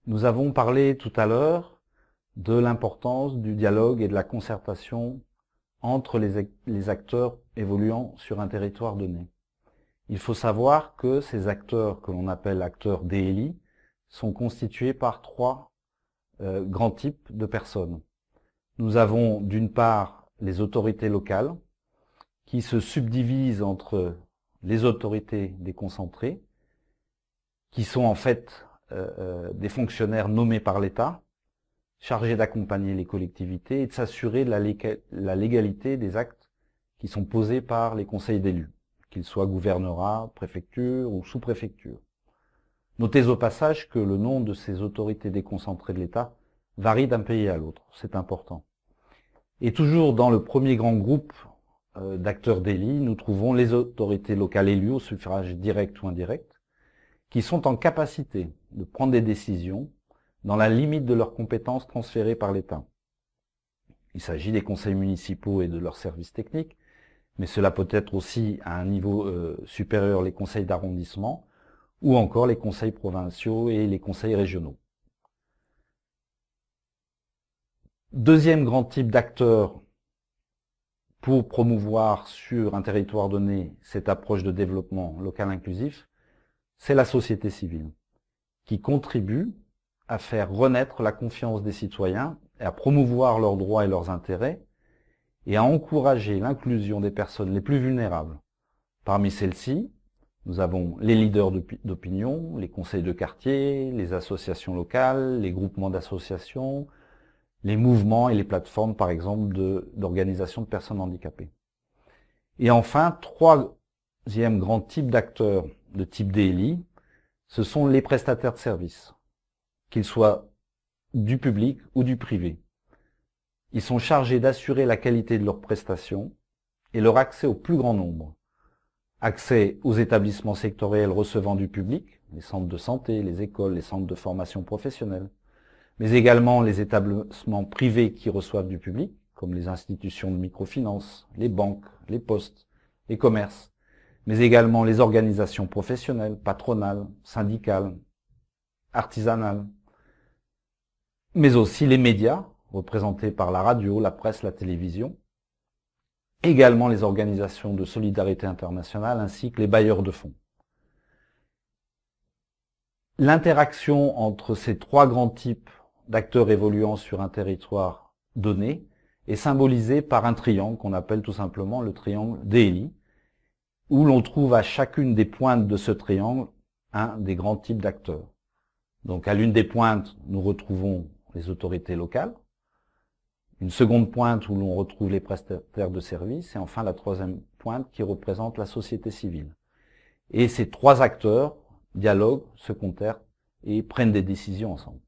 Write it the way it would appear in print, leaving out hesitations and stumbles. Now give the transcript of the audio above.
Nous avons parlé tout à l'heure de l'importance du dialogue et de la concertation entre les acteurs évoluant sur un territoire donné. Il faut savoir que ces acteurs, que l'on appelle acteurs DLI, sont constitués par trois grands types de personnes. Nous avons d'une part les autorités locales, qui se subdivisent entre les autorités déconcentrées, qui sont en fait des fonctionnaires nommés par l'État, chargés d'accompagner les collectivités et de s'assurer de la légalité des actes qui sont posés par les conseils d'élus, qu'ils soient gouvernorat, préfecture ou sous-préfecture. Notez au passage que le nom de ces autorités déconcentrées de l'État varie d'un pays à l'autre, c'est important. Et toujours dans le premier grand groupe d'acteurs d'élus, nous trouvons les autorités locales élues au suffrage direct ou indirect, qui sont en capacité de prendre des décisions dans la limite de leurs compétences transférées par l'État. Il s'agit des conseils municipaux et de leurs services techniques, mais cela peut être aussi à un niveau supérieur les conseils d'arrondissement ou encore les conseils provinciaux et les conseils régionaux. Deuxième grand type d'acteurs pour promouvoir sur un territoire donné cette approche de développement local inclusif, c'est la société civile, qui contribue à faire renaître la confiance des citoyens et à promouvoir leurs droits et leurs intérêts et à encourager l'inclusion des personnes les plus vulnérables. Parmi celles-ci, nous avons les leaders d'opinion, les conseils de quartier, les associations locales, les groupements d'associations, les mouvements et les plateformes, par exemple, d'organisation de personnes handicapées. Et enfin, troisième grand type d'acteurs de type DLI, ce sont les prestataires de services, qu'ils soient du public ou du privé. Ils sont chargés d'assurer la qualité de leurs prestations et leur accès au plus grand nombre. Accès aux établissements sectoriels recevant du public, les centres de santé, les écoles, les centres de formation professionnelle, mais également les établissements privés qui reçoivent du public, comme les institutions de microfinance, les banques, les postes, les commerces, mais également les organisations professionnelles, patronales, syndicales, artisanales, mais aussi les médias, représentés par la radio, la presse, la télévision, également les organisations de solidarité internationale, ainsi que les bailleurs de fonds. L'interaction entre ces trois grands types d'acteurs évoluant sur un territoire donné est symbolisée par un triangle qu'on appelle tout simplement le triangle DLI, où l'on trouve à chacune des pointes de ce triangle un des grands types d'acteurs. Donc à l'une des pointes, nous retrouvons les autorités locales, une seconde pointe où l'on retrouve les prestataires de services, et enfin la troisième pointe qui représente la société civile. Et ces trois acteurs dialoguent, se concertent et prennent des décisions ensemble.